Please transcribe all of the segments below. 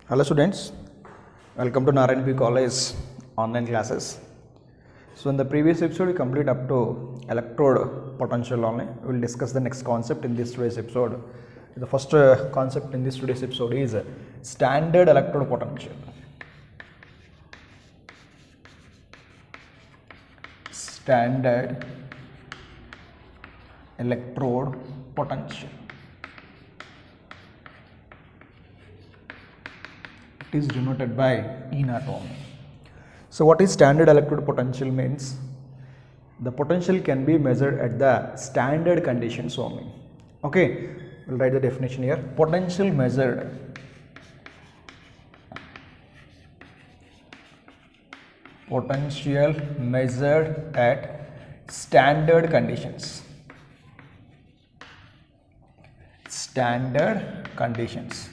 Hello students, welcome to Narayan College online classes. So in the previous episode we complete up to electrode potential only. We will discuss the next concept in this today's episode. The first concept in this today's episode is standard electrode potential. Standard electrode potential. It is denoted by E naught only. So what is standard electrode potential means? The potential can be measured at the standard conditions only. Okay, we'll write the definition here. Potential measured at standard conditions. Standard conditions.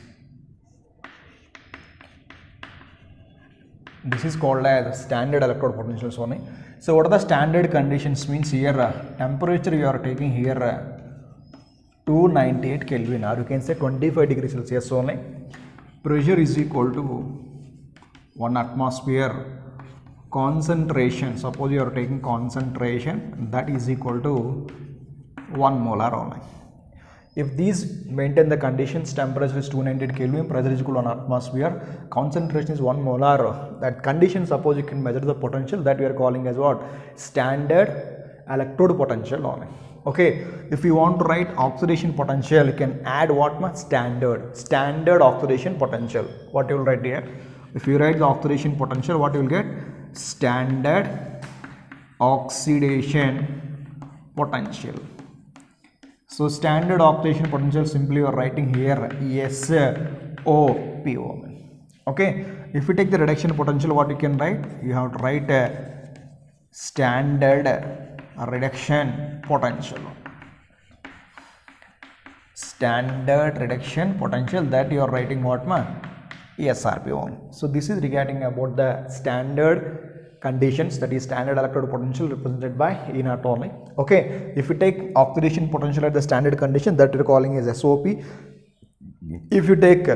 This is called as standard electrode potentials only. So what are the standard conditions means here? Temperature you are taking here 298 Kelvin, or you can say 25 degrees Celsius only. Pressure is equal to 1 atmosphere. Concentration, suppose you are taking concentration, that is equal to 1 molar only. If these maintain the conditions, temperature is 298 Kelvin, pressure is equal to 1 atmosphere, concentration is 1 molar, that condition suppose you can measure the potential, that we are calling as what? Standard electrode potential only. Okay, if you want to write oxidation potential, you can add what much? Standard oxidation potential. What you will write here? If you write the oxidation potential, what you will get? Standard oxidation potential. So standard oxidation potential, simply you are writing here SOP. Okay, if you take the reduction potential, what you can write? You have to write a standard reduction potential. Standard reduction potential, that you are writing what ma? SRP. So this is regarding about the standard conditions, that is standard electrode potential represented by E naught only. Okay, if you take oxidation potential at the standard condition, that we are calling as SOP. If you take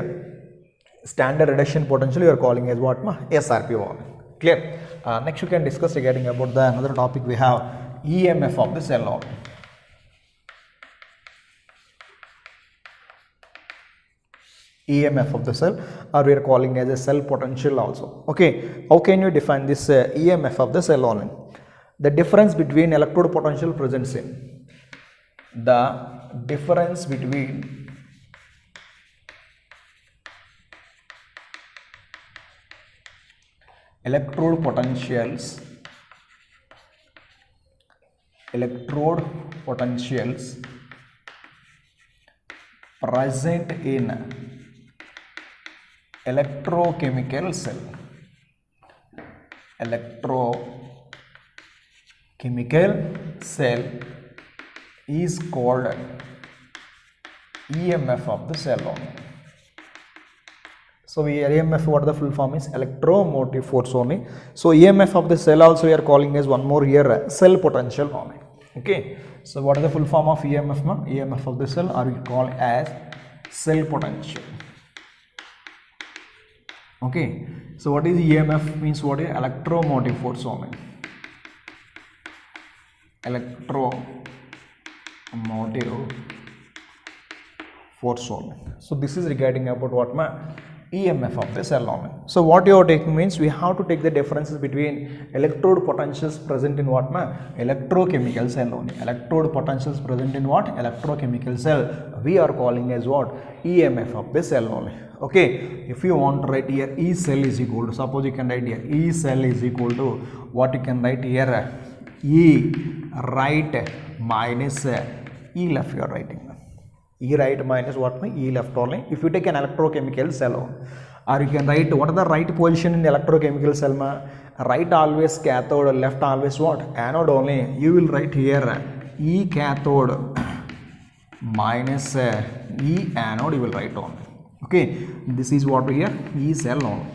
standard reduction potential, you are calling as what ma? SRP only. Clear? Next you can discuss regarding about the another topic we have, EMF of the cell only. EMF of the cell, or we are calling as a cell potential also. Okay, how can you define this EMF of the cell only? The difference between electrode potential presents in the difference between electrode potentials present in electrochemical cell. Electrochemical cell is called EMF of the cell only. So EMF, what the full form is? Electromotive force only. So EMF of the cell also we are calling as one more here, cell potential only. Okay. So what is the full form of EMF? EMF of the cell, or we call as cell potential. Okay, so what is EMF means? What is electromotive force only? Electromotive force only. So this is regarding about what ma? EMF of the cell only. So what you are taking means we have to take the differences between electrode potentials present in what ma? Electrochemical cell only. Electrode potentials present in what? Electrochemical cell. We are calling as what? EMF of the cell only. Okay, if you want to write here E cell is equal to, suppose you can write here E cell is equal to what you can write here? E right minus E left you are writing. E right minus what? E left only. If you take an electrochemical cell, or you can write what are the right position in the electrochemical cell ma? Right always cathode, left always what? Anode only. You will write here E cathode minus E anode, you will write only. Okay, this is what we here E cell only.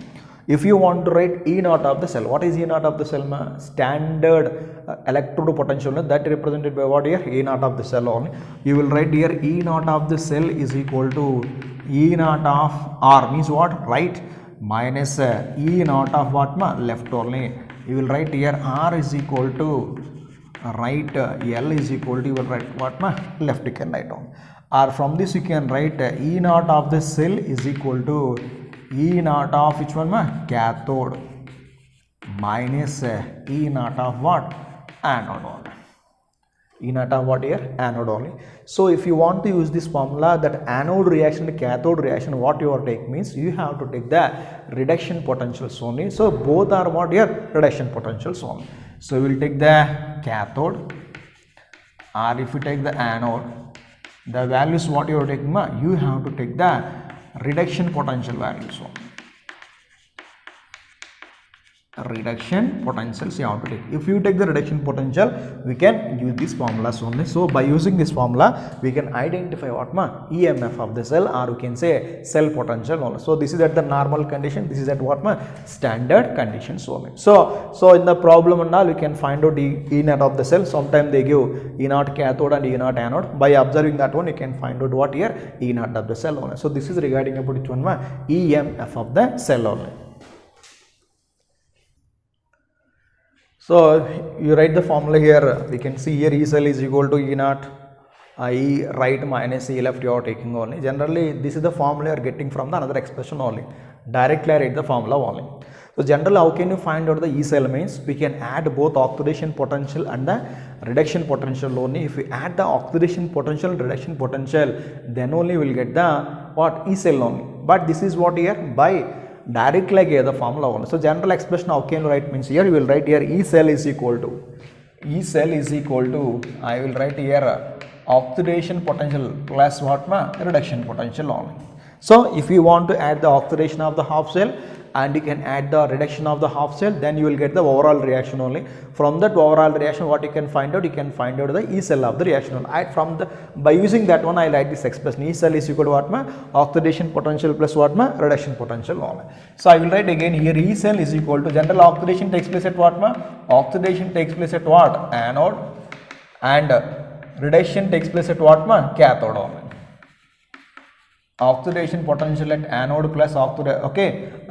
If you want to write E naught of the cell, what is E naught of the cell? Standard electrode potential, that represented by what here? E naught of the cell only. You will write here E naught of the cell is equal to E naught of R means what? Right, minus E naught of what ma? Left only. You will write here R is equal to right, L is equal to, you will write what ma? Left, you can write on. Or from this you can write E naught of the cell is equal to E naught of which one ma? Cathode minus E naught of what? Anode only. E naught of what here? Anode only. So if you want to use this formula, that anode reaction to cathode reaction, what you are taking means you have to take the reduction potentials only. So both are what here? Reduction potentials only. So we will take the cathode, or if you take the anode, the values what you are taking, you have to take the reduction potential values only. Reduction potentials you have to take. If you take the reduction potential, we can use these formulas only. So by using this formula, we can identify what ma? EMF of the cell, or we can say cell potential only. So this is at the normal condition, this is at what ma? Standard conditions only. So in the problem and all, we can find out E naught of the cell. Sometimes they give E naught cathode and E naught anode. By observing that one, you can find out what here? E naught of the cell only. So this is regarding about which one ma? EMF of the cell only. So you write the formula here, we can see here E cell is equal to E naught, E right minus E left you are taking only. Generally this is the formula you are getting from the another expression only. Directly I write the formula only. So generally how can you find out the E cell means? We can add both oxidation potential and the reduction potential only. If we add the oxidation potential and reduction potential, then only we will get the what? E cell only. But this is what here? By directly I gave the formula only. So general expression how can you write means, here you will write here E cell is equal to I will write here oxidation potential plus what ma? Reduction potential only. So if you want to add the oxidation of the half cell and you can add the reduction of the half cell, then you will get the overall reaction only. From that overall reaction, what you can find out? You can find out the E cell of the reaction only. By using that one, I write this expression. E cell is equal to what ma? Oxidation potential plus what ma? Reduction potential only. So I will write again here E cell is equal to, general oxidation takes place at what ma? Oxidation takes place at what? Anode, and reduction takes place at what ma? Cathode only. Oxidation potential at anode plus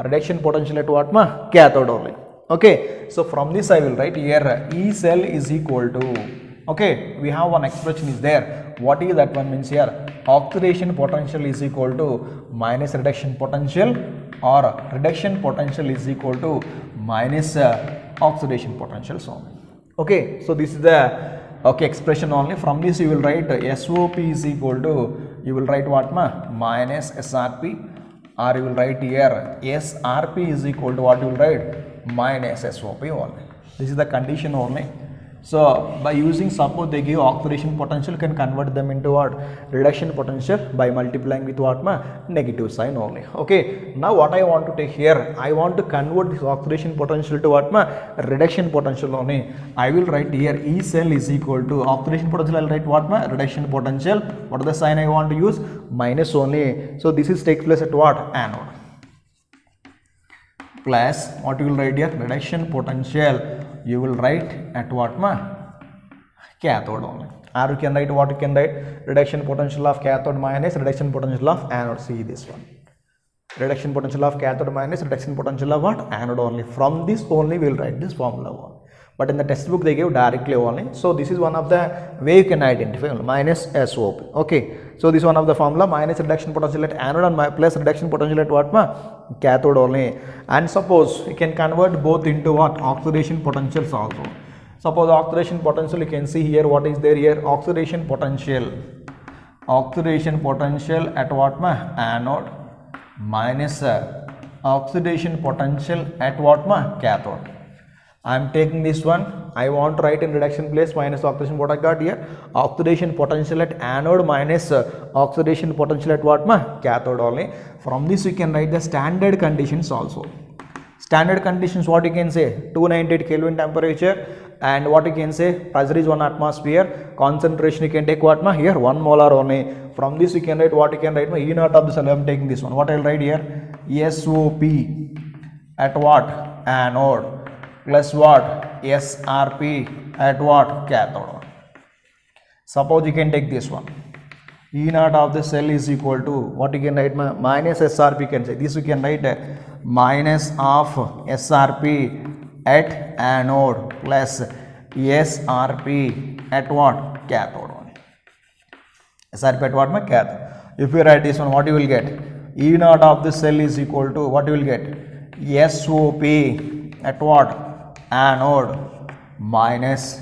reduction potential at what ma? Cathode only. Okay, so from this I will write here E cell is equal to, we have one expression is there. What is that one means here? Oxidation potential is equal to minus reduction potential, or reduction potential is equal to minus oxidation potential only. Okay, so this is the expression only. From this you will write SOP is equal to, you will write what ma? Minus SRP, or you will write here SRP is equal to what you will write? Minus SOP only. This is the condition only. So by using, suppose they give oxidation potential, can convert them into what? Reduction potential by multiplying with what ma? Negative sign only. Okay, now what I want to take here, I want to convert this oxidation potential to what ma? Reduction potential only. I will write here E cell is equal to oxidation potential, I will write what ma? Reduction potential. What is the sign I want to use? Minus only. So this is takes place at what? Anode. Plus what you will write here? Reduction potential you will write at what ma? Cathode only. Or you can write what you can write? Reduction potential of cathode minus reduction potential of anode. See this one. Reduction potential of cathode minus reduction potential of what? Anode only. From this only we will write this formula one. But in the textbook they give directly only. So this is one of the way you can identify only. Minus SOP. Okay. So this is one of the formula, minus reduction potential at anode and plus reduction potential at what ma? Cathode only. And suppose you can convert both into what? Oxidation potentials also. Suppose oxidation potential, you can see here what is there here? Oxidation potential. Oxidation potential at what ma? Anode minus oxidation potential at what ma? Cathode. I am taking this one, I want to write in reduction place minus oxidation, what I got here? Oxidation potential at anode minus oxidation potential at what ma? Cathode only. From this you can write the standard conditions also. Standard conditions, what you can say? 298 Kelvin temperature, and what you can say? Pressure is 1 atmosphere, concentration you can take what ma? Here 1 molar only. From this you can write what you can write ma? E naught of the cell. I am taking this one. What I will write here? SOP at what? Anode plus what? SRP at what? Cathode. Suppose you can take this one. E naught of the cell is equal to what you can write minus SRP can say. This we can write minus of SRP at anode plus SRP at what? Cathode. SRP at what? Cathode. If you write this one, what you will get? E naught of the cell is equal to what you will get? SOP at what? Anode minus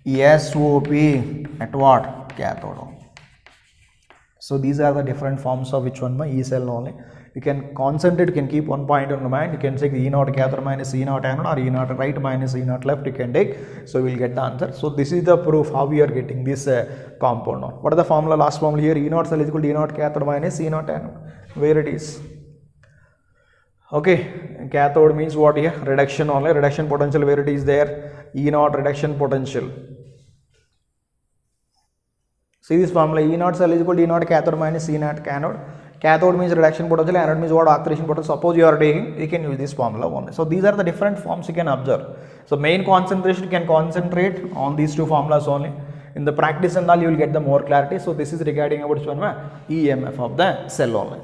SOP at what? Cathode. So these are the different forms of which one? E cell only. You can concentrate, you can keep one point on the mind. You can take E naught cathode minus E naught anode, or E naught right minus E naught left, you can take. So we will get the answer. So this is the proof how we are getting this compound. What is the formula? Last formula here, E naught cell is equal to E naught cathode minus E naught anode. Where it is? Okay, cathode means what here? Reduction only. Reduction potential where it is there? E naught reduction potential. See this formula, E naught cell is equal to E naught cathode minus E naught anode. Cathode means reduction potential, anode means what? Oxidation potential. Suppose you are taking, you can use this formula only. So these are the different forms you can observe. So main concentration, you can concentrate on these two formulas only. In the practice and all, you will get the more clarity. So this is regarding about EMF of the cell only.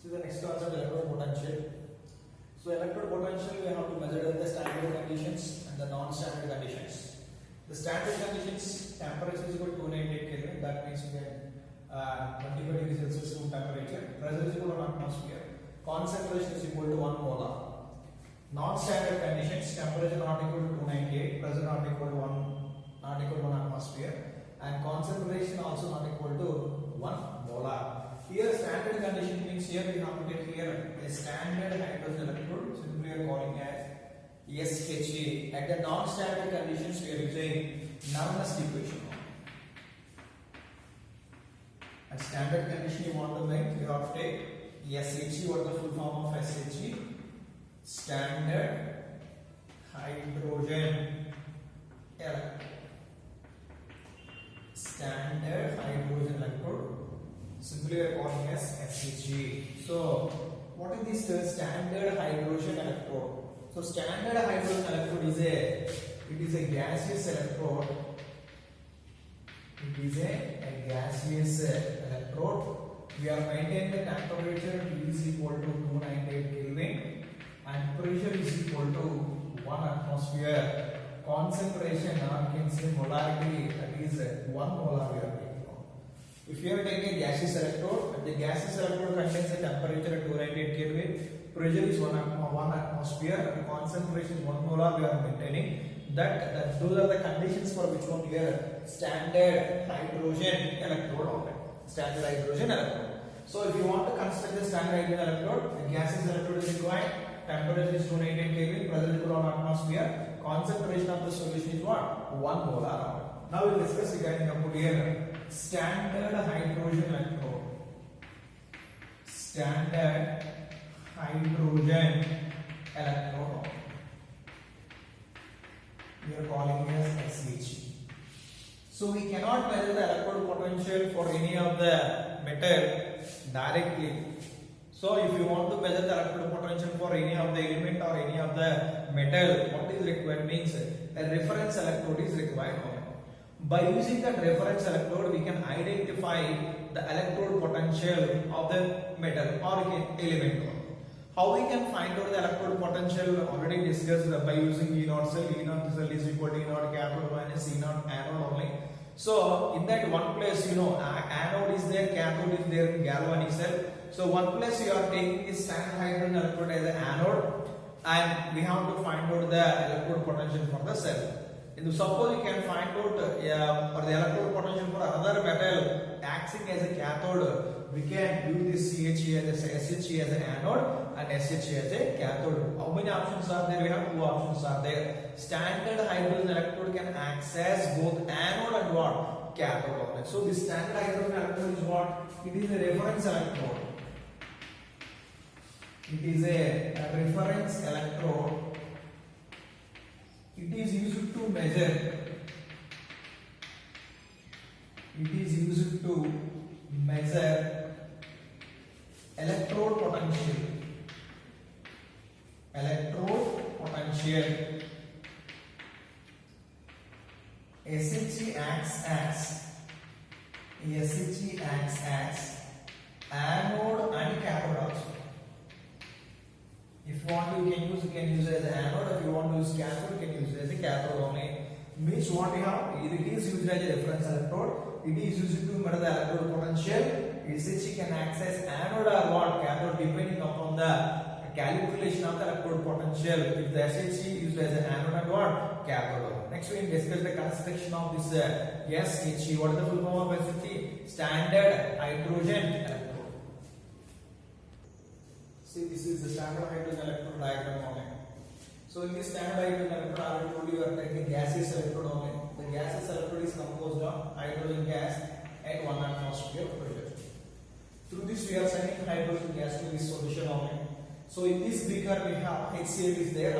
So the next concept, electrode potential. So electrode potential, we have to measure the standard conditions and the non-standard conditions. The standard conditions, temperature is equal to 298 Kelvin. That means you can 25 degrees Celsius room temperature. Pressure is equal to 1 atmosphere. Concentration is equal to 1 molar. Non-standard conditions, temperature not equal to 298, pressure not equal to 1 atmosphere, and concentration also not equal to 1 molar. Here standard condition means here we have to take here a standard hydrogen electrode, simply we are calling as SHA. At the non-standard conditions we are using Nernst equation. At standard condition you want to make, you have to take SHE. What is the full form of SHE? Standard hydrogen electrode. Standard hydrogen electrode. Simply we are calling as SHE. So what is this standard hydrogen electrode? So standard hydrogen electrode is a gaseous electrode. It is a gaseous electrode. We are maintaining the temperature T is equal to 298 Kelvin and pressure is equal to 1 atmosphere. Concentration, or you can say molarity, that is 1 molar we are taking. If you are taking a gaseous electrode, the gaseous electrode contains a temperature at 298 Kelvin, pressure is 1 atmosphere, and concentration is 1 molar we are maintaining. Those are the conditions for which one here standard hydrogen electrode only. Standard hydrogen electrode. So if you want to construct the standard hydrogen electrode, the gaseous electrode is required, temperature is 298 Kelvin, pressure is 1 atmosphere, concentration of the solution is what? 1 molar. Now we will discuss regarding about here standard hydrogen electrode. Standard hydrogen electrode. We are calling as SH. So we cannot measure the electrode potential for any of the metal directly. So if you want to measure the electrode potential for any of the element or any of the metal, what is required means a reference electrode is required. By using that reference electrode, we can identify the electrode potential of the metal or element. How we can find out the electrode potential? Already discussed by using E naught cell. E naught cell is equal to E naught cathode minus E naught anode only. So in that one place, anode is there, cathode is there in galvanic cell. So one place you are taking this standard hydrogen electrode as an anode, and we have to find out the electrode potential for the cell. Suppose you can find out for the electrode potential for another metal acting as a cathode, we can use this SHE as an anode and SHE as a cathode. How many options are there? We have 2 options are there. Standard hydrogen electrode can access both anode and what? Cathode. So this standard hydrogen electrode is what? It is a reference electrode. It is a reference electrode. It is used to measure. It is used to measure electrode potential. Electrode potential. SHE acts as you can use it as an anode. If you want to use cathode, you can use it as a cathode only. Means what we have, it is used as a reference electrode. It is used to measure the electrode potential. SHE can act as anode or what cathode depending upon the calculation of the electrode potential. If the SHE used as an anode and what cathode. Next we discuss the construction of this SHE. What is the full form of SHE? Standard hydrogen electrode. See, this is the standard hydrogen electrode diagram only. So in this standard hydrogen electrode, I already told you are taking gaseous electrode only. The gaseous electrode is composed of hydrogen gas at 1 atmosphere pressure. Through this we are sending hydrogen gas to this solution only. So in this beaker we have HCl is there.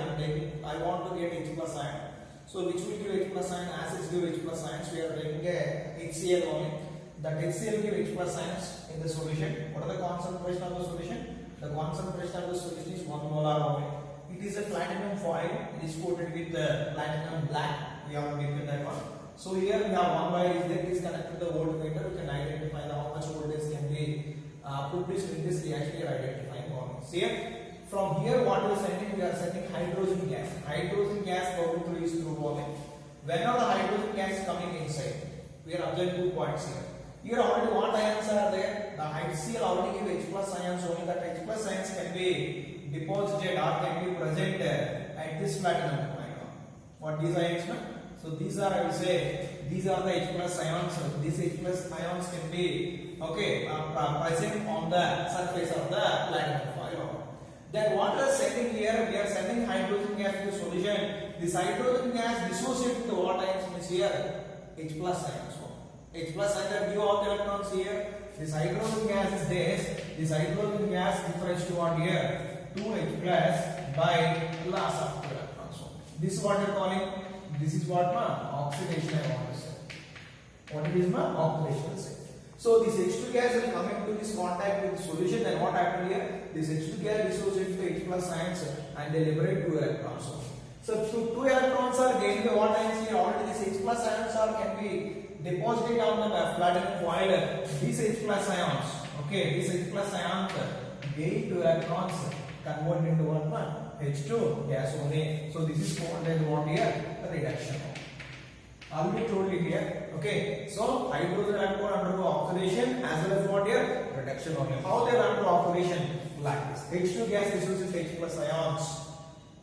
I want to get H plus ion. So which will give H plus ion? Acids give H plus ions. We are taking a HCl only. That HCl give H plus ions in the solution. What are the concentration of the solution? The concentration of the solution is 1 molar only. It is a platinum foil. It is coated with platinum black. We have taken that one. So here we have one wire is there. It is connected to the voltmeter. We can identify how much voltage can be produced in this reaction. We are identifying one. See here, from here what we are sending? We are sending hydrogen gas. Hydrogen gas going through is through only. Whenever the hydrogen gas is coming inside, we are observing 2 points here. Here already what ions are there? The HCl already give H plus ions only. That H plus ions can be deposited or can be present at this platinum point. What these ions are? So these are, I will say, these are the H plus ions. So these H plus ions can be present on the surface of the platinum foil. Then what we are sending here? We are sending hydrogen gas to the solution. This hydrogen gas dissociates into what ions means here? H plus ions. H plus ions give all the electrons here. This hydrogen gas is this. This hydrogen gas differs to what here? 2H plus by loss of 2 electrons. This is what we are calling. This is what oxidation I want to say. What it is oxidation say. So this H2 gas will come into this contact with the solution. Then what happened here? This H2 gas dissociates to H plus ions and they liberate 2 electrons. So 2 electrons are gained by what ions here? Already this H plus ions are can be deposited on the platinum foil. These H plus ions, okay, these H plus ions gain 2 electrons, convert into what? H2 gas only. So this is called as what here? A reduction. Already told you here. Okay. So hydrogen electron undergo oxidation as well as what here? Reduction only. How they undergo oxidation? Like this. H2 gas dissociates H plus ions.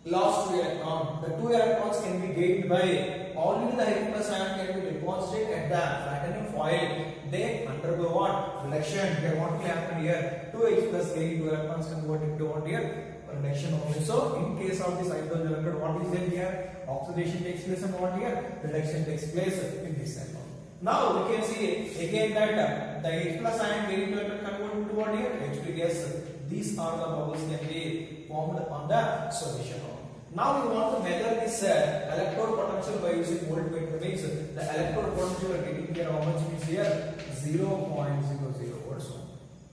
Lost 2 electrons. The 2 electrons can be gained by already the H plus ion can be deposited at the platinum foil. They undergo what? Reduction. Here what will happen here? 2H plus gain 2 electrons converted into what here? Reduction only. So in case of this hydrogen electrode, what is there here? Oxidation takes place and what here? Reduction takes place in this electron. Now we can see again that the H plus ion gain electron converted into what here? H2 gas. These are the bubbles can be formed on the solution. Now we want to measure this electrode potential by using voltmeter. Means the electrode potential are getting here how much means here 0.00 volts.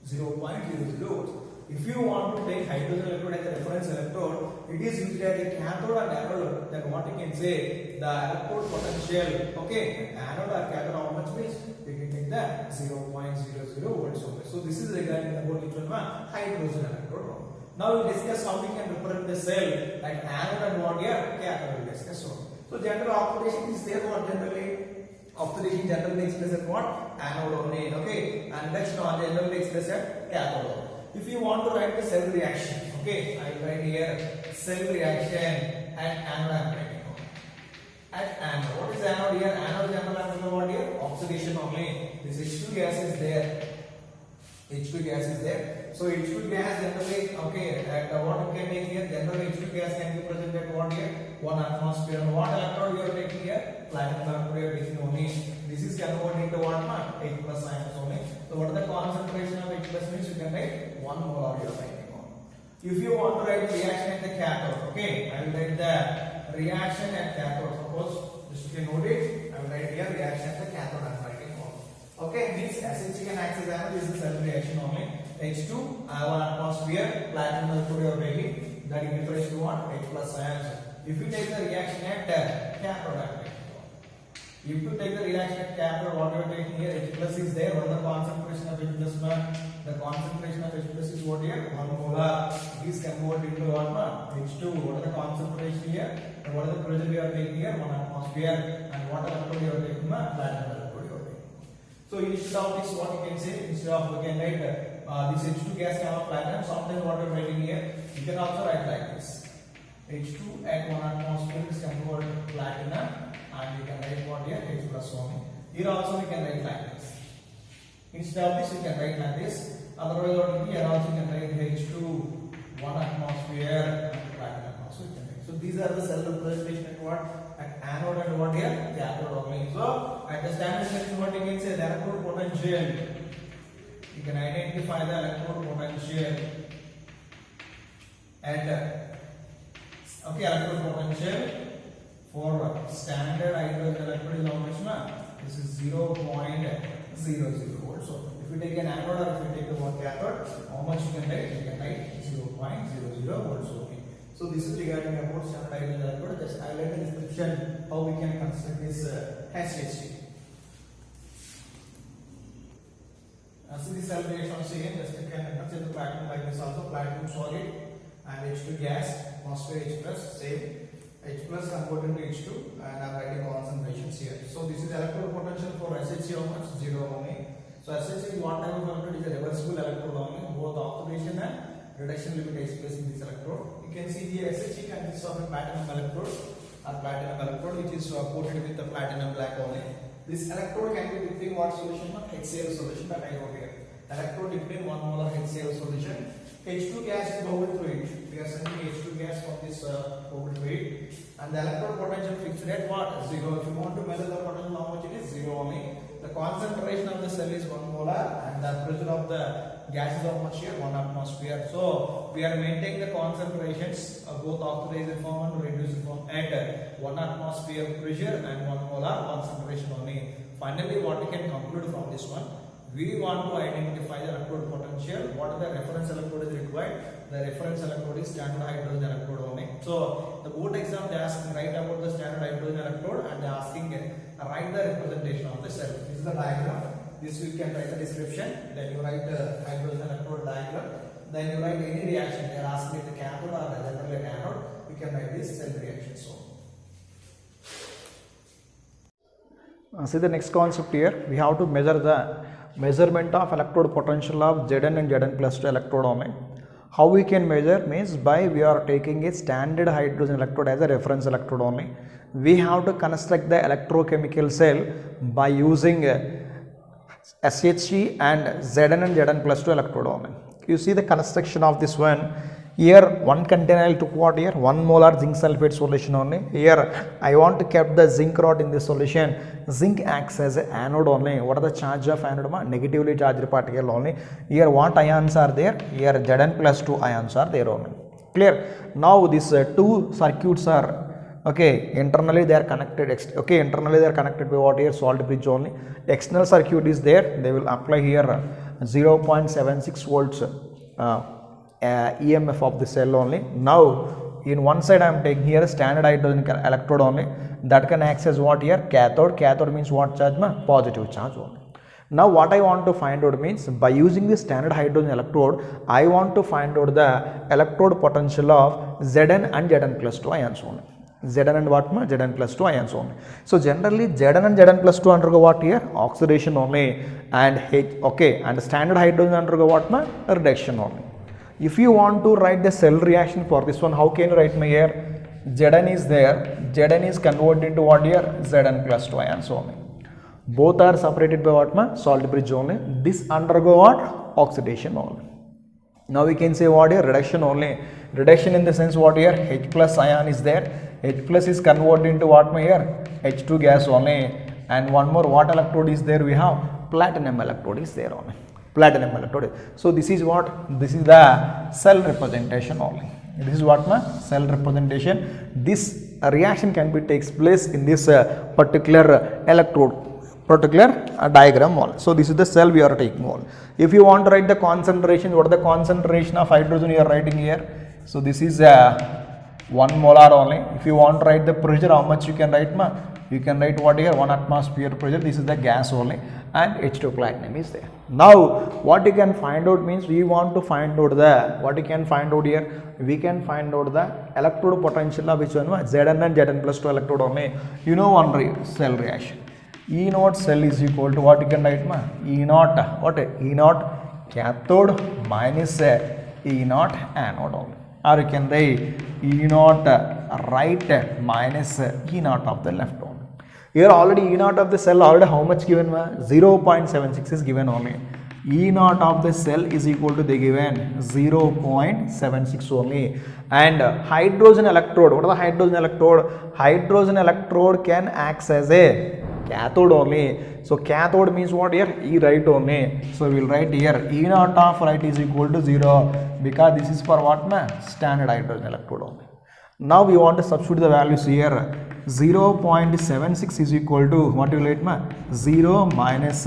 0.00 volts. If you want to take hydrogen electrode as a reference electrode, it is used as a cathode or anode. Then what you can say, the electrode potential, okay, anode or cathode how much means we can take the 0.00 volts only. So this is regarding about which one hydrogen electrode. Now we discuss how we can represent the cell like anode and what here cathode will discuss. So general oxidation is there what generally oxidation generally takes place at what anode only, okay, and next one generally takes place at cathode. If you want to write the cell reaction, okay, I will write here cell reaction at anode I am writing. At anode. What is anode here? Anode general I am what here? Oxidation only. This H2 gas is there. H2 gas is there. So H2 gas generally, okay, at what you can take here? Generally H2 gas can be present at what here? 1 atmosphere. What electrode you are taking here? Platinum electrode you are taking only. This is converted into what? H plus ions only. So what is the concentration of H plus means you can write 1 molar you are writing on. If you want to write reaction at the cathode, okay, I will write the reaction at cathode. Suppose just you can note it. I will write here reaction at the cathode I am writing on. Okay, means SHE can act as anode. This is cell reaction only. H2, 1 atmosphere, platinum electrode you are taking. That refers to what? H plus ions. If you take the reaction at cathode I am writing. If you take the reaction at cathode, what you are taking here, H plus is there. What is the concentration of H plus? The concentration of H plus is what here? 1 molar. is converted into what ma? H2. What is the concentration here? And what is the pressure we are taking here? 1 atmosphere. And what electrode you are taking ma? Platinum electrode you are taking. So instead of this, what you can say? Instead of we can write this H2 gas can have platinum. Sometimes what you are writing here, you can also write like this. H2 at 1 atmosphere is converted to platinum, and we can write what here? H plus only. Here also we can write like this. Instead of this, you can write like this. Otherwise, what will be here also you can write H2 1 atmosphere and platinum also you can write. So these are the cell representation at what? At anode and what here? Cathode only. So at the standard section, what you can say? The electrode potential. You can identify the electrode potential at electrode potential for standard hydrogen electrode is how much na? This is 0.00 volts. So if you take an anode or if you take a cathode, how much you can write? You can write 0.00 volts. Okay. So this is regarding about standard hydrogen electrode. Just highlight the description how we can construct this HHC. So this cell reaction also again just you can consider the platinum like this also, platinum solid and H2 gas, phosphate H plus, same H plus converted into H2, and I am writing concentrations here. So this is electrode potential for SHC how much? 0 only. So SHC is what type of electrode? Is a reversible electrode only. Both oxidation and reduction will take place in this electrode. You can see the SHC consists of a platinum electrode which is coated with the platinum black only. This electrode can be between what solution? HCl solution that I wrote here. Electrode between 1 molar HCl solution. H2 gas is bubble fluid. We are sending H2 gas from this bubble fluid, and the electrode potential fixed at what? 0. If you want to measure the potential, how much it is? 0 only. The concentration of the cell is 1 molar, and the pressure of the gas is how much here? 1 atmosphere. So we are maintaining the concentrations of both oxidized form and reduced form at 1 atmosphere pressure and 1 molar concentration only. Finally, what we can conclude from this one? We want to identify the electrode potential. What is the reference electrode is required? The reference electrode is standard hydrogen electrode only. So the board exam they ask write about the standard hydrogen electrode, and they are asking write the representation of the cell. This is the diagram. This you can write the description. Then you write the hydrogen electrode diagram. Then you write any reaction. They are asking the cathode or generally anode. You can write this cell reaction. So see the next concept here. We have to measure the measurement of electrode potential of Zn and Zn plus 2 electrode only. How we can measure means by we are taking a standard hydrogen electrode as a reference electrode only. We have to construct the electrochemical cell by using SHC and Zn and Zn plus 2 electrode only. You see the construction of this one. Here one container I took what here? 1 molar zinc sulfate solution only. Here I want to keep the zinc rod in this solution. Zinc acts as an anode only. What are the charge of anode? Negatively charged particle only. Here what ions are there? Here Zn plus 2 ions are there only. Clear? Now these two circuits are internally they are connected. Internally they are connected by what here? Salt bridge only. External circuit is there. They will apply here 0.76 volts. EMF of the cell only. Now in one side I am taking here a standard hydrogen electrode only, that can act as what here? Cathode. Cathode means what charge? Positive charge only. Now what I want to find out means by using the standard hydrogen electrode, I want to find out the electrode potential of Zn and Zn plus 2 ions only. Zn and what? Zn plus 2 ions only. So generally Zn and Zn plus 2 undergo what here? Oxidation only, and and standard hydrogen undergo what? Reduction only. If you want to write the cell reaction for this one, how can you write here? Zn is there. Zn is converted into what here? Zn plus 2 ions only. Both are separated by what? Salt bridge only. This undergo what? Oxidation only. Now we can say what here? Reduction only. Reduction in the sense what here? H plus ion is there. H plus is converted into what here? H2 gas only. And one more what electrode is there? We have platinum electrode is there only. Platinum electrode. So this is what? This is the cell representation only. This is what? Cell representation. This reaction can be takes place in this particular electrode, particular diagram only. So this is the cell we are taking only. If you want to write the concentration, what is the concentration of hydrogen you are writing here? So this is 1 molar only. If you want to write the pressure, how much you can write? you can write what here, 1 atmosphere pressure, this is the gas only, and H2 platinum is there. Now what you can find out means, we want to find out the, what you can find out here, we can find out the electrode potential of which one, Zn and Zn plus 2 electrode only. You know one cell reaction, E naught cell is equal to what you can write, E naught, what, E naught cathode minus E naught anode only, or you can write E naught right minus E naught of the left only. Here already E naught of the cell already how much given, 0.76 is given only. E naught of the cell is equal to, they given 0.76 only. And hydrogen electrode, what is the hydrogen electrode? Hydrogen electrode can act as a cathode only. So cathode means what here? E right only. So we will write here E naught of right is equal to 0, because this is for what, standard hydrogen electrode only. Now we want to substitute the values here. 0.76 is equal to what you will write, 0 minus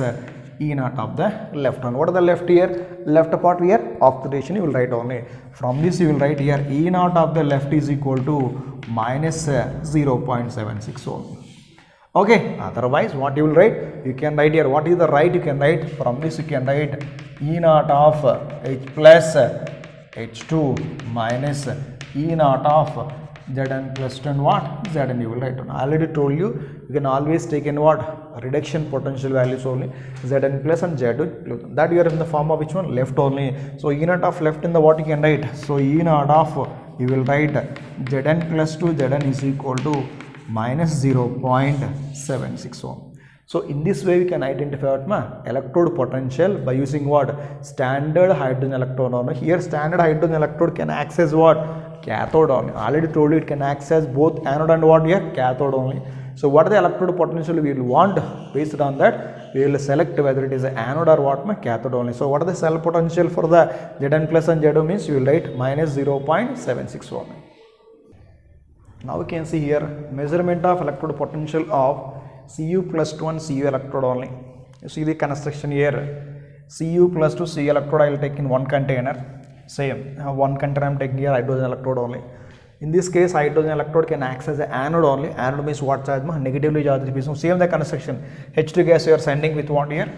E naught of the left one. What is the left here? Left part here, oxidation you will write only. From this you will write here E naught of the left is equal to minus 0.76 only. Okay, otherwise what you will write? You can write here, what is the right you can write? From this you can write E naught of H plus H2 minus E naught of Zn plus 2 and what? Zn you will write on. I already told you, you can always take in what? Reduction potential values only, Zn plus and Z2 plus. That you are in the form of which one? Left only. So E naught of left in the what you can write? So E naught of, you will write Zn plus 2 Zn is equal to minus 0.76 ohm. So in this way we can identify what, electrode potential by using what? Standard hydrogen electrode only. Here standard hydrogen electrode can access what? Cathode only. I already told you it can access both anode and what here? Cathode only. So what is the electrode potential we will want? Based on that we will select whether it is an anode or what, cathode only. So what is the cell potential for the Zn plus and Z2 means, you will write minus 0.76 ohm. Now we can see here measurement of electrode potential of Cu plus 2 and Cu electrode only. You see the construction here, Cu plus 2 Cu electrode I will take in one container. Same, one container I am taking here hydrogen electrode only. In this case hydrogen electrode can act as an anode only. Anode means what charge? Negatively charged. So same the construction, H2 gas you are sending with what here?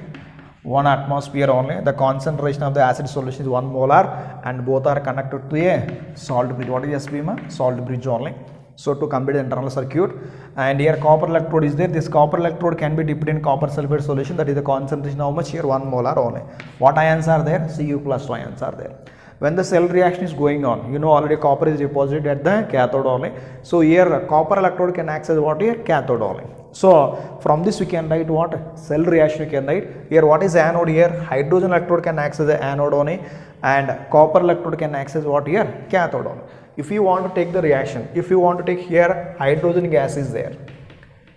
1 atmosphere only. The concentration of the acid solution is 1 molar and both are connected to a salt bridge. What is SB? Salt bridge only. So to complete the internal circuit, and here copper electrode is there. This copper electrode can be dipped in copper sulfate solution, that is the concentration how much here? 1 molar only. What ions are there? Cu plus 2 ions are there. When the cell reaction is going on, you know already copper is deposited at the cathode only. So here copper electrode can act as what here? Cathode only. So from this we can write what? Cell reaction we can write. Here what is anode here? Hydrogen electrode can act as the anode only, and copper electrode can act as what here? Cathode only. If you want to take the reaction, if you want to take here hydrogen gas is there.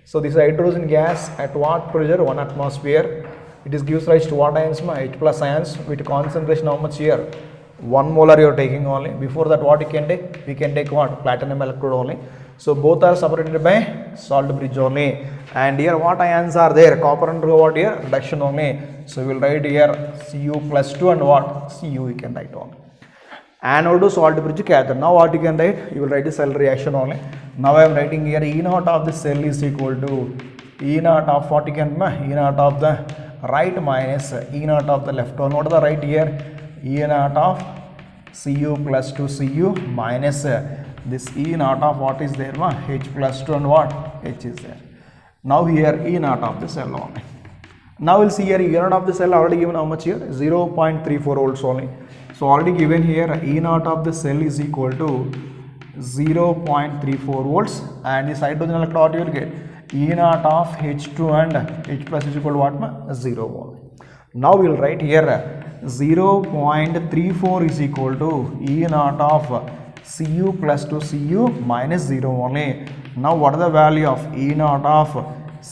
So this hydrogen gas at what pressure? 1 atmosphere. It is gives rise to what ions? H plus ions with concentration how much here? 1 molar you are taking only. Before that what you can take? We can take what? Platinum electrode only. So both are separated by salt bridge only. And here what ions are there? Copper and what here? Reduction only. So we will write here Cu plus 2 and what? Cu we can write only. Anode to salt bridge cathode. Now what you can write? You will write the cell reaction only. Now I am writing here E naught of the cell is equal to E naught of what you can? E naught of the right minus E naught of the left one. What is the right here? E naught of Cu plus 2 Cu minus this E naught of what is there? H plus 2 and what? H is there. Now here E naught of the cell only. Now we will see here E naught of the cell already given how much here? 0.34 volts only. So already given here E naught of the cell is equal to 0.34 volts, and this hydrogen electrode you will get E naught of H2 and H plus is equal to what? 0 volt. Now we will write here 0.34 is equal to E naught of Cu plus 2 Cu minus 0 only. Now what is the value of E naught of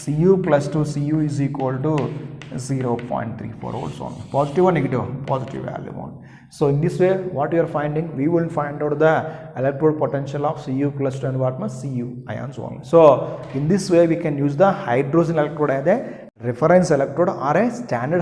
Cu plus 2 Cu is equal to 0.34 volts only. Positive or negative? Positive value only. So in this way what we are finding, we will find out the electrode potential of Cu plus 2 and what? Cu ions only. So in this way we can use the hydrogen electrode as a reference electrode or a standard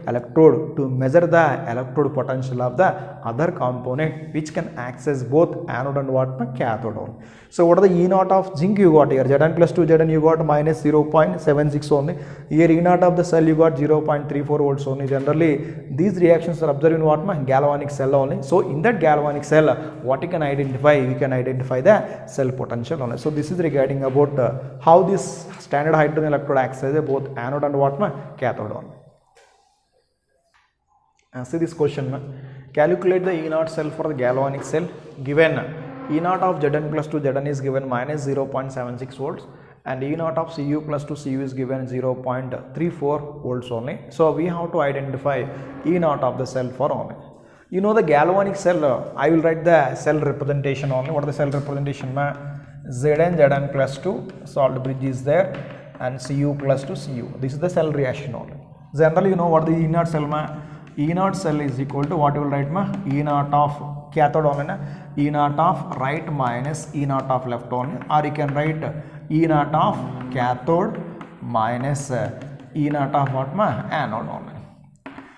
electrode to measure the electrode potential of the other component which can access both anode and what cathode only. So what are the E naught of zinc you got here? Zn plus 2 Zn you got minus 0.76 only. Here E naught of the cell you got 0.34 volts only. Generally these reactions are observed in what galvanic cell only. So in that galvanic cell what you can identify? We can identify the cell potential only. So this is regarding about how this standard hydrogen electrode acts as both anode and what cathode only. See this question. Calculate the E naught cell for the galvanic cell. Given E naught of Zn plus 2 Zn is given minus 0.76 volts and E naught of Cu plus 2 Cu is given 0.34 volts only. So we have to identify E naught of the cell for only. You know the galvanic cell, I will write the cell representation only. What is the cell representation? Zn plus 2, salt bridge is there, and Cu plus 2 Cu. This is the cell reaction only. Generally you know what the E naught cell E naught cell is equal to what you will write E naught of cathode only, E naught of right minus E naught of left only, or you can write E naught of cathode minus E naught of what anode only.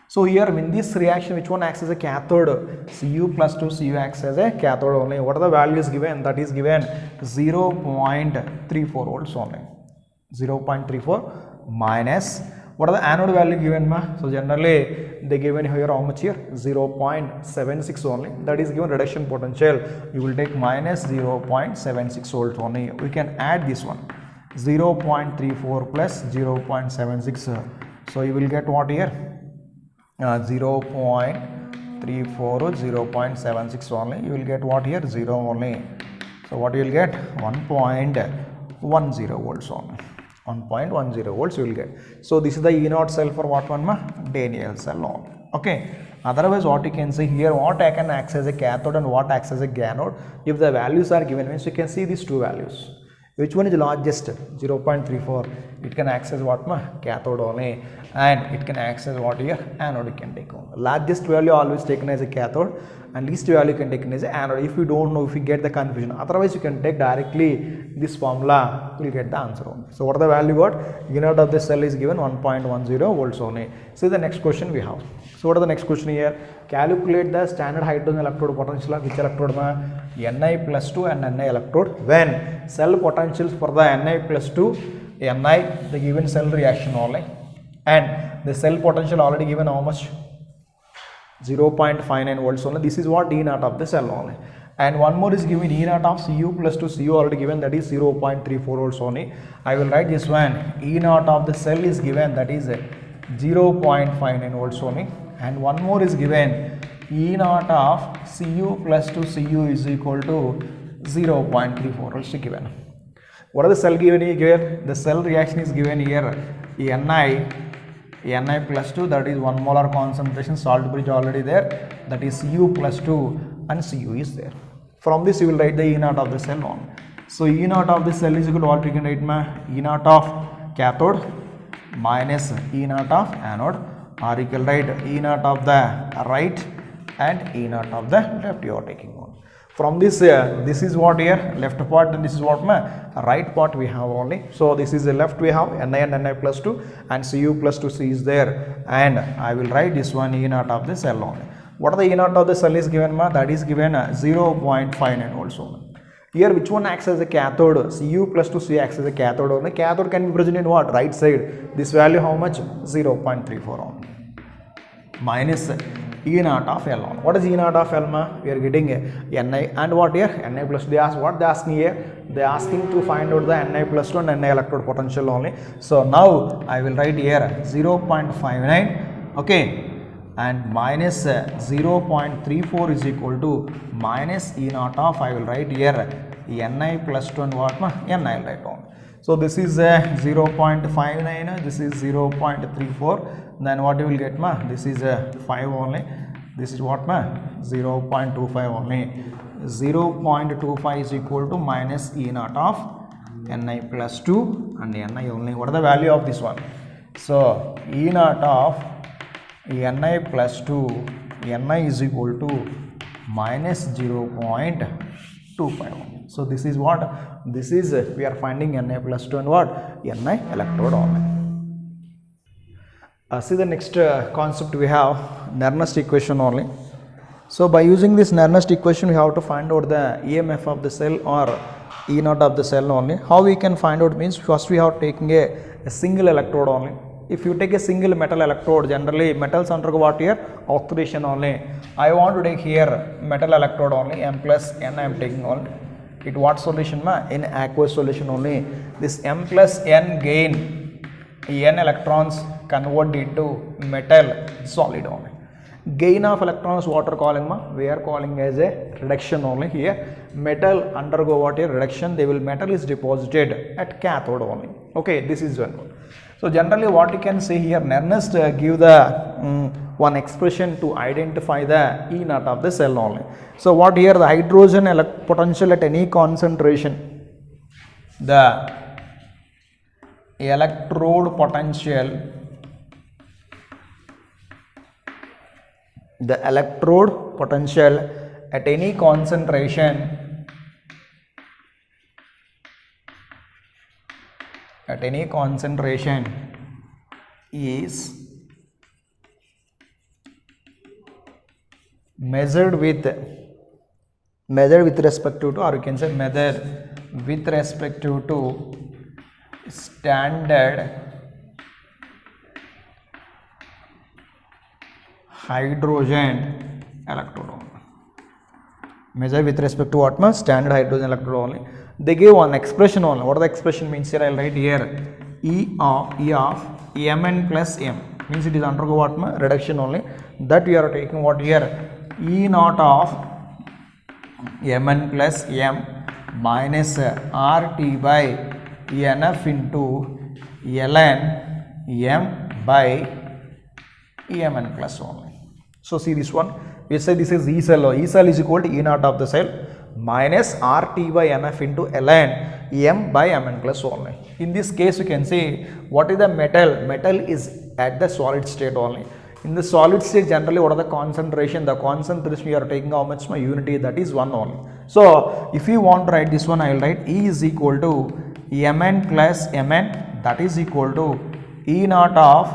So here in this reaction, which one acts as a cathode? Cu plus 2 Cu acts as a cathode only. What are the values given? That is given 0.34 volts only. 0.34 minus, what are the anode value given? So generally they given here how much here? 0.76 only. That is given reduction potential. You will take minus 0.76 volts only. We can add this one. 0.34 plus 0.76. So you will get what here? 0.34 0.76 only. You will get what here? 0 only. So what you will get? 1.10 volts only. 1.10 volts you will get. So this is the E naught cell for what one? Daniell cell only. Okay. Otherwise what you can say here, what I can acts as a cathode and what acts as a anode. If the values are given, means you can see these two values. Which one is largest? 0.34. It can access what cathode only, and it can access what here anode you can take on. Largest value always taken as a cathode and least value can taken as a anode. If you don't know, if you get the confusion, otherwise you can take directly this formula, you will get the answer only. So what are the value got? Unit of the cell is given 1.10 volts only. So the next question we have. So what are the next question here? Calculate the standard hydrogen electrode potential of which electrode? Ni plus 2 and Ni electrode. When cell potentials for the Ni plus 2, Ni the given cell reaction only, and the cell potential already given how much? 0.59 volts only. This is what E naught of the cell only. And one more is given E naught of Cu plus 2 Cu already given, that is 0.34 volts only. I will write this one. E naught of the cell is given, that is 0.59 volts only. And one more is given, E naught of Cu plus 2 Cu is equal to 0.34 volts given. What are the cell given here? The cell reaction is given here. Ni plus 2, that is 1 molar concentration, salt bridge already there, that is Cu plus 2 and Cu is there. From this you will write the E naught of the cell on. So E naught of the cell is equal to what we can write? E naught of cathode minus E naught of anode, or you can write E naught of the right and E naught of the left you are taking on. From this this is what here left part and this is what right part we have only. So this is the left we have Ni and Ni plus 2 and Cu plus 2 C is there, and I will write this one E naught of the cell only. What are the E naught of the cell is given? That is given 0.59 volts only. Here which one acts as a cathode? Cu plus 2 C acts as a cathode only. Cathode can be present in what? Right side. This value how much? 0.34 only. Minus E naught of L on. What is E naught of L? We are getting Ni and what here? Ni plus 2. They ask what they asking here? They are asking to find out the Ni plus 2 and Ni electrode potential only. So now I will write here 0.59. Okay. And minus 0.34 is equal to minus E naught of, I will write here Ni plus 2 and what? Ni will write on. So this is 0.59, this is 0.34, then what you will get? This is 5 only, this is what? 0.25 only. 0.25 is equal to minus E naught of Ni plus 2 and Ni only. What is the value of this one? So E naught of Ni plus 2, Ni is equal to minus 0.25. So this is what? This is we are finding Ni plus 2 and what? Ni electrode only. See the next concept we have Nernst equation only. So by using this Nernst equation we have to find out the EMF of the cell or E naught of the cell only. How we can find out means first we have taken a single electrode only. If you take a single metal electrode, generally metals undergo what here? Oxidation only. I want to take here metal electrode only, M plus N I am taking only. It what solution ma? In aqueous solution only. This M plus N gain N electrons convert into metal solid only. Gain of electrons what are calling ma? We are calling as a reduction only here. Metal undergo what here? Reduction. Metal is deposited at cathode only. Okay, this is one. So generally what you can say here, Nernst give the one expression to identify the E naught of the cell only. So what here, the hydrogen potential at any concentration, the electrode potential, at any concentration is measured with respect to, or you can say measured with respect to standard hydrogen electrode only. Measure with respect to what ma? Standard hydrogen electrode only. They give one expression only. What are the expression means here? I will write here E of Mn plus M means it is undergo what ma? Reduction only. That we are taking what here? E naught of Mn plus M minus RT by NF into ln M by Mn plus only. So see this one. We say this is E cell. E cell is equal to E naught of the cell minus RT by NF into ln M by Mn plus only. In this case you can say what is the metal? Metal is at the solid state only. In the solid state generally what are the concentration? The concentration we are taking how much my unity, that is 1 only. So if you want to write this one, I will write E is equal to Mn plus Mn, that is equal to E naught of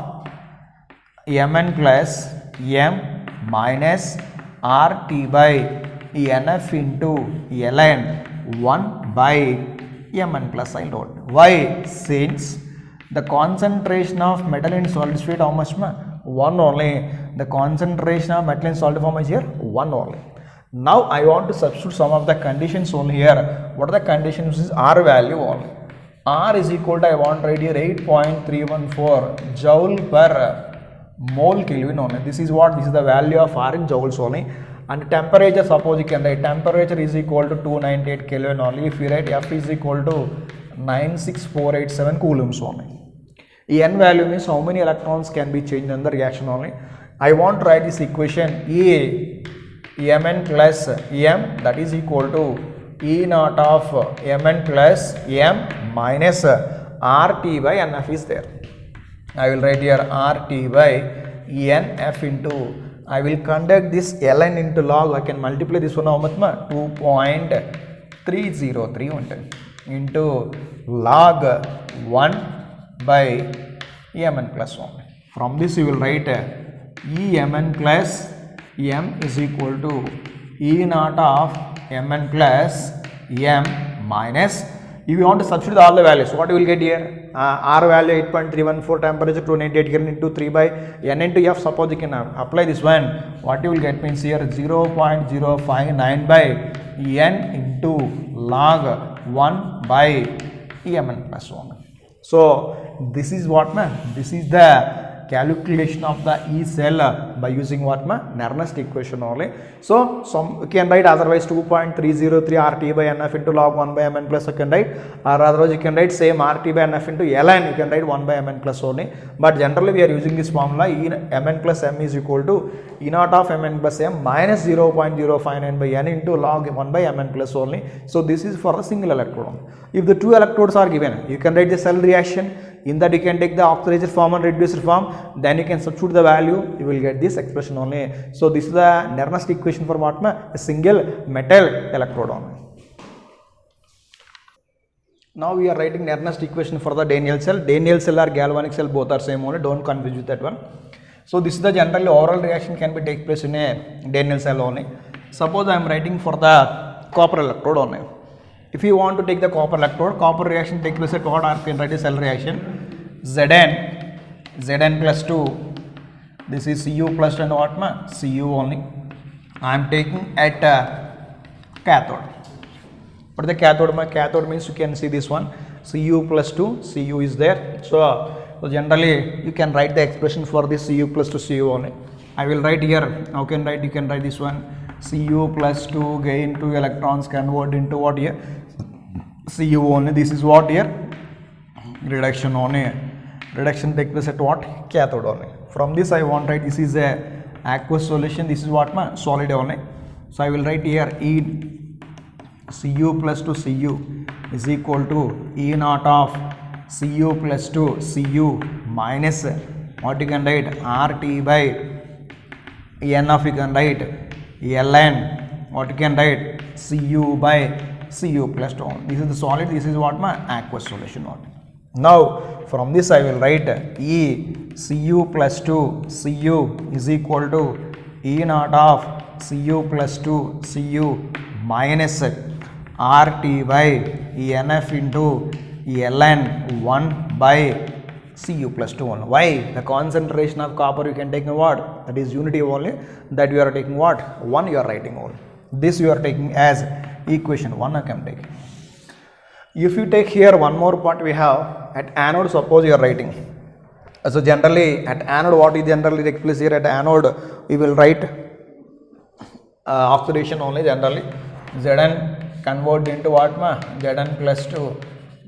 Mn plus M minus RT by NF into ln 1 by Mn plus I load. Why? Since the concentration of metal in solid state how much ma? 1 only. The concentration of metal in solid form is here 1 only. Now I want to substitute some of the conditions only here. What are the conditions? Is R value only. R is equal to, I want to write here 8.314 joule per mole Kelvin only. This is what? This is the value of R in joules only. And temperature, suppose you can write temperature is equal to 298 Kelvin only. If you write F is equal to 96487 coulombs only. N value means how many electrons can be changed in the reaction only. I want to write this equation Mn plus M, that is equal to E naught of Mn plus M minus RT by NF is there. I will write here RT by NF into, I will conduct this ln into log, I can multiply this one how much ma? 2.303 into log 1 by Mn plus 1. From this you will write Mn plus M is equal to E naught of Mn plus M minus, if you want to substitute all the values, what you will get here? R value 8.314, temperature 298 Kelvin into 3 by N into F, suppose you can apply this one, what you will get means here 0.059 by N into log 1 by Mn plus 1. So this is what ma? This is the calculation of the E cell by using what ma? Nernst equation only. So some you can write otherwise 2.303 RT by NF into log 1 by Mn plus you can write, or otherwise you can write same RT by NF into ln, you can write 1 by Mn plus only. But generally we are using this formula Mn plus M is equal to E naught of Mn plus M minus 0.059 by N into log 1 by Mn plus only. So this is for a single electrode. If the two electrodes are given, you can write the cell reaction. In that you can take the oxidizer form and reducer form, then you can substitute the value, you will get this expression only. So this is the Nernst equation for what ma? A single metal electrode only. Now we are writing Nernst equation for the Daniell cell. Daniell cell or galvanic cell both are same only, don't confuse with that one. So this is the generally oral reaction can be take place in a Daniell cell only. Suppose I am writing for the copper electrode only. If you want to take the copper electrode, copper reaction take place at what? I can write a cell reaction Zn plus 2. This is Cu plus and what ma? Cu only. I am taking at cathode. What is the cathode? My cathode means you can see this one Cu plus 2, Cu is there. So generally you can write the expression for this Cu plus 2 Cu only. I will write here. How can write? You can write this one Cu plus 2 gain 2 electrons convert into what here? Cu only. This is what here? Reduction only. Reduction take place at what? Cathode only. From this I want write this is a aqueous solution. This is what ma? Solid only. So I will write here E Cu plus 2 Cu is equal to E naught of Cu plus 2 Cu minus what you can write RT by N of you can write Ln what you can write Cu by Cu plus 2. This is the solid, this is what my aqueous solution only. Now from this I will write E Cu plus 2 Cu is equal to E naught of Cu plus 2 Cu minus RT by NF into Ln 1 by Cu plus 2 only. Why? The concentration of copper you can take in what? That is unity only. That you are taking what? 1 you are writing only. This you are taking as equation 1 I can take. If you take here one more part we have at anode, suppose you are writing. So generally at anode what is generally take place here at anode we will write oxidation only generally. Zn convert into what ma? Zn plus 2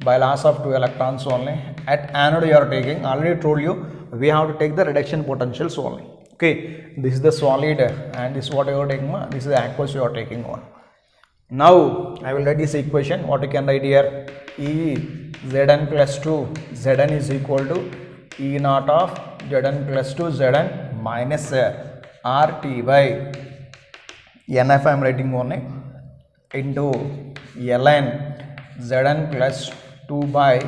by loss of 2 electrons only. At anode you are taking, already told you we have to take the reduction potentials only. Okay, this is the solid and this is what you are taking ma? This is the aqueous you are taking on. Now I will write this equation. What you can write here? E Zn plus 2 Zn is equal to E naught of Zn plus 2 Zn minus RT by NF I am writing only into Ln Zn plus 2 by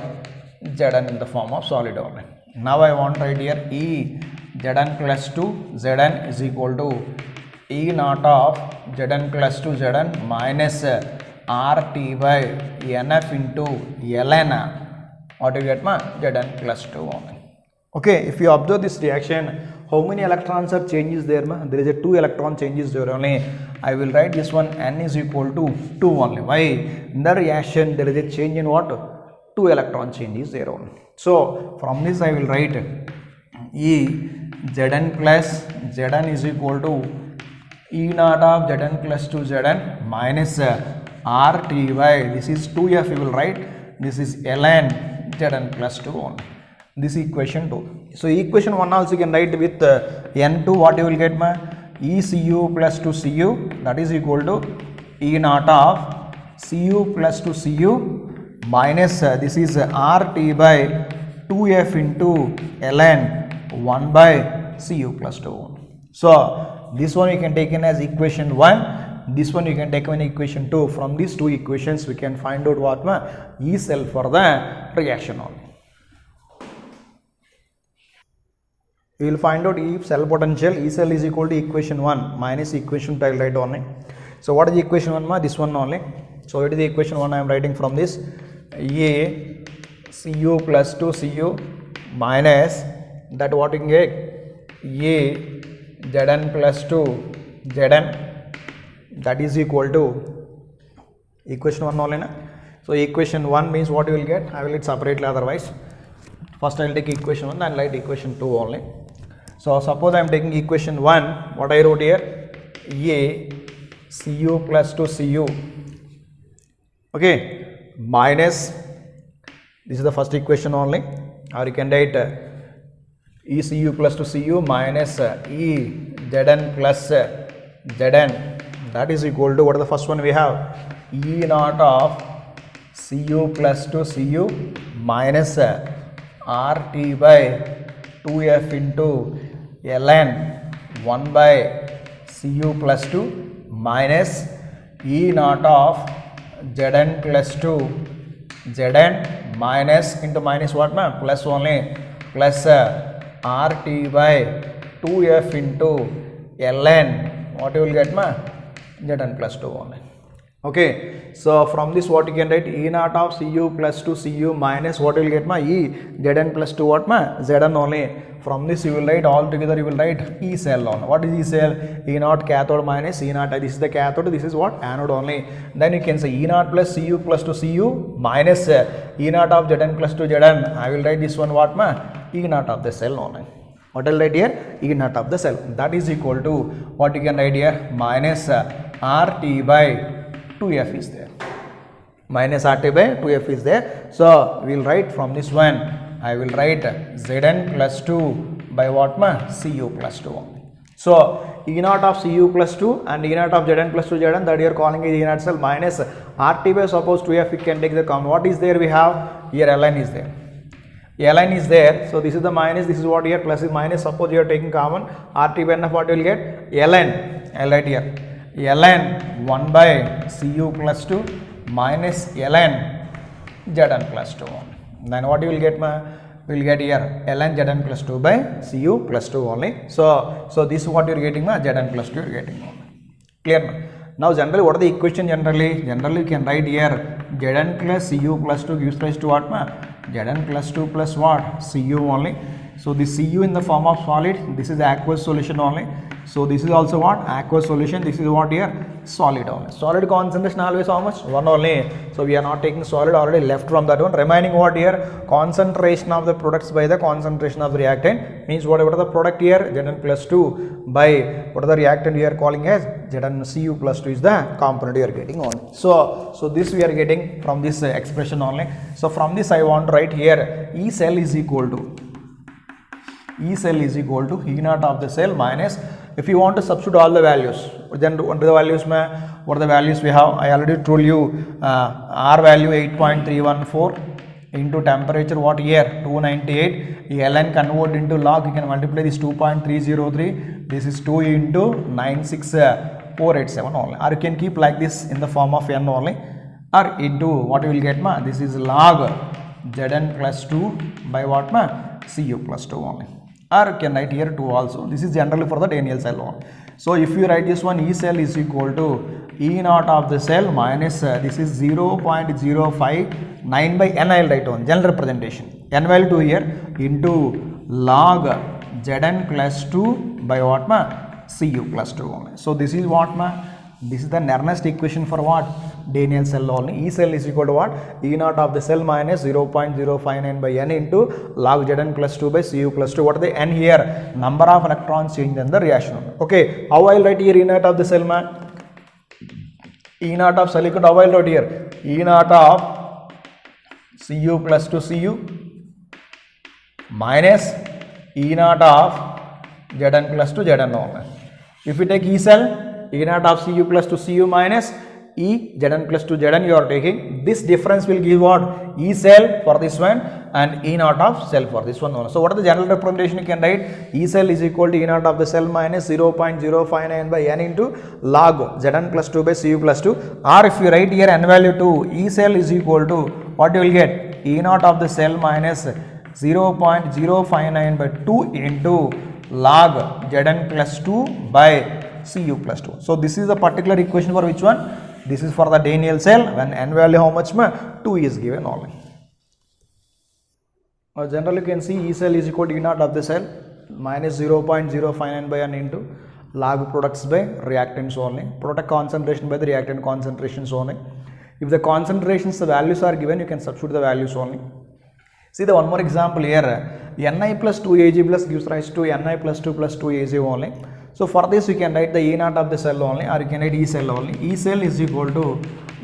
Zn in the form of solid only. Now I want to write here E Zn plus 2 Zn is equal to E naught of Zn plus 2 Zn minus RT by NF into Ln what you get ma? Zn plus 2 only. Okay, if you observe this reaction, how many electrons are changes there ma? There is a 2 electron changes there only. I will write this one N is equal to 2 only. Why? In the reaction there is a change in what? 2 electron changes there only. So from this I will write E Zn plus Zn is equal to E naught of Zn plus 2 Zn minus RT by this is 2F you will write, this is Ln Zn plus 2 only. This equation 2. So equation 1 also you can write with N2 what you will get ma? ECu plus 2 Cu that is equal to E naught of Cu plus 2 Cu minus this is RT by 2F into Ln 1 by Cu plus 2. So this one you can take in as equation 1, this one you can take in equation 2. From these two equations we can find out what ma? E cell for the reaction only. We will find out E cell potential. E cell is equal to equation 1 minus equation 2 I will write only. So what is equation 1 ma? This one only. So it is the equation 1 I am writing from this. A Cu plus 2 Cu minus that what you can get? A Zn plus 2 Zn that is equal to equation 1 only na? So equation 1 means what you will get? I will get separately otherwise. First I will take equation 1 and write equation 2 only. So suppose I am taking equation 1, what I wrote here? A Cu plus 2 Cu okay minus this is the first equation only, or you can write ECu plus 2 Cu minus E Zn plus Zn that is equal to what is the first one we have? E naught of Cu plus 2 Cu minus RT by 2F into Ln 1 by Cu plus 2 minus E naught of Zn plus 2 Zn minus into minus what ma? Plus only plus RT by 2F into Ln. What you will get ma? Zn plus 2 only. Okay, so from this what you can write E naught of Cu plus 2 Cu minus what you will get ma? E Zn plus 2 what ma? Zn only. From this you will write all together, you will write E cell on. What is E cell? E naught cathode minus E naught. This is the cathode, this is what? Anode only. Then you can say E naught plus Cu plus 2 Cu minus E naught of Zn plus 2 Zn. I will write this one what ma? E naught of the cell only. What I will write here? E naught of the cell. That is equal to what you can write here? Minus RT by 2F is there. Minus RT by 2F is there. So we will write from this one. I will write Zn plus 2 by what ma? Cu plus 2 only. So E naught of Cu plus 2 and E naught of Zn plus 2 Zn, that you are calling it E naught cell, minus RT by suppose 2F, we can take the common. What is there we have? Here Ln is there. Ln is there. So this is the minus, this is what here, plus is minus. Suppose you are taking common, RT by NF, what you will get? Ln. I'll write here. Ln 1 by Cu plus 2 minus Ln Zn plus 2 only. Then what you will get ma? We will get here Ln Zn plus 2 by Cu plus 2 only. So this is what you are getting ma? Zn plus 2 you are getting only. Clear ma? Now generally what are the equation generally? Generally you can write here Zn plus Cu plus 2 gives rise to what ma? Zn plus 2 plus what? Cu only. So this Cu in the form of solid, this is the aqueous solution only. So this is also what? Aqueous solution. This is what here? Solid only. Solid concentration always how much? 1 only. So we are not taking solid, already left from that one. Remaining what here? Concentration of the products by the concentration of the reactant. Means whatever the product here, Zn plus 2 by what are the reactant we are calling as Zn Cu plus 2 is the component we are getting only. So this we are getting from this expression only. So from this I want to write here E cell is equal to E naught of the cell minus, if you want to substitute all the values, then what are the values what are the values we have? I already told you R value 8.314 into temperature what here 298, Ln convert into log, you can multiply this 2.303, this is 2 into 96487 only, or you can keep like this in the form of N only, or into what you will get ma? This is log Zn plus 2 by what ma? Cu plus 2 only. Or you can write here 2 also. This is generally for the Daniell cell only. So if you write this one, E cell is equal to E naught of the cell minus this is 0.059 by N. I will write on general representation. N value 2 here into log Zn plus 2 by what ma? Cu plus 2 only. So this is what ma? This is the Nernst equation for what? Daniell cell only. E cell is equal to what? E naught of the cell minus 0.059 by N into log Zn plus 2 by Cu plus 2. What are the N here? Number of electrons changed in the reaction. Okay. How I will write here E naught of the cell ma? E naught of cell equal to how I will write here? E naught of Cu plus 2 Cu minus E naught of Zn plus 2 Zn only. If you take E cell, E naught of Cu plus 2 Cu minus E Zn plus 2 Zn you are taking. This difference will give what? E cell for this one and E naught of cell for this one. So what is the general representation you can write? E cell is equal to E naught of the cell minus 0.059 by N into log Zn plus 2 by Cu plus 2. Or if you write here N value 2, E cell is equal to what you will get? E naught of the cell minus 0.059 by 2 into log Zn plus 2 by Cu plus 2. So this is the particular equation for which one? This is for the Daniell cell when N value how much ma? 2 is given only. Generally you can see E cell is equal to E naught of the cell minus 0.059 by N into log products by reactants only. Product concentration by the reactant concentrations only. If the concentrations, the values are given, you can substitute the values only. See the one more example here. Ni plus 2 Ag plus gives rise to Ni plus 2 plus 2 Ag only. So for this you can write the E naught of the cell only, or you can write E cell only. E cell is equal to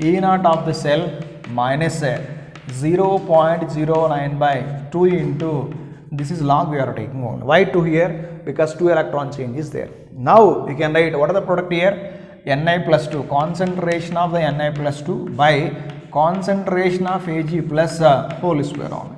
E naught of the cell minus 0.09 by 2 into, this is log we are taking only. Why 2 here? Because 2 electron change is there. Now you can write what are the product here? Ni plus 2, concentration of the Ni plus 2 by concentration of Ag plus whole square only.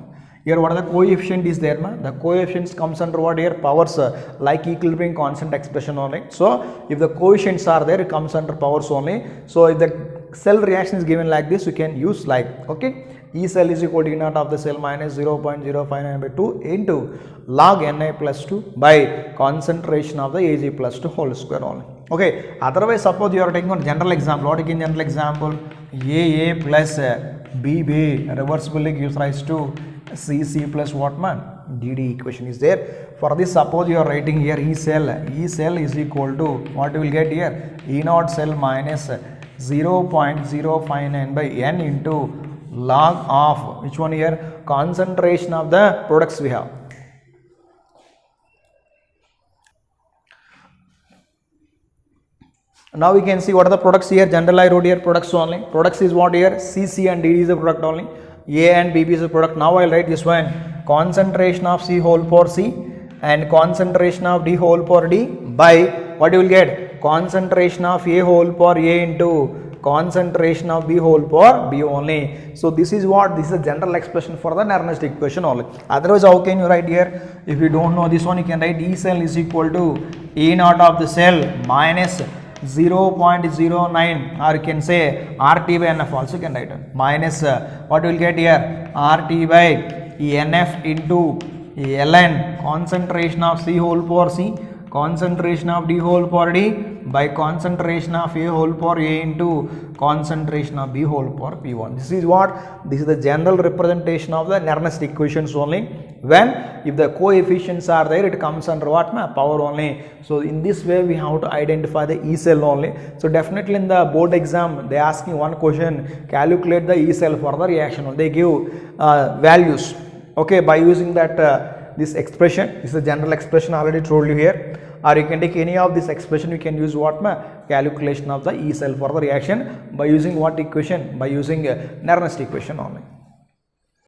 Here what are the coefficient is there ma? The coefficients comes under what here? Powers like equilibrium constant expression only. So if the coefficients are there, it comes under powers only. So if the cell reaction is given like this, you can use like, okay. E cell is equal to E naught of the cell minus 0.059 by 2 into log Ni plus 2 by concentration of the Ag plus 2 whole square only. Okay, otherwise suppose you are taking one general example. What is general example? AA plus BB reversibly gives rise to CC plus what man? DD equation is there. For this, suppose you are writing here E cell is equal to what you will get here? E naught cell minus 0.059 by N into log of which one here? Concentration of the products we have. Now we can see what are the products here. General I wrote here products only. Products is what here? CC and DD is a product only. A and BB is a product. Now I will write this one. Concentration of C whole power C and concentration of D whole power D by what you will get? Concentration of A whole power A into concentration of B whole power B only. So this is what? This is a general expression for the Nernst equation only. Otherwise, how can you write here? If you don't know this one, you can write E cell is equal to E naught of the cell minus 0.09, or you can say RT by NF also can write it. Minus what you will get here? RT by NF into ln concentration of C whole power C, concentration of D whole power D by concentration of A whole power A into concentration of B whole power P1. This is what? This is the general representation of the Nernst equations only. When if the coefficients are there, it comes under what? Power only. So in this way we have to identify the E cell only. So definitely in the board exam they asking one question, calculate the E cell for the reaction. They give values. Okay, by using that this expression, this is a general expression already told you here, or you can take any of this expression. You can use what? Calculation of the E cell for the reaction by using what equation? By using Nernst equation only.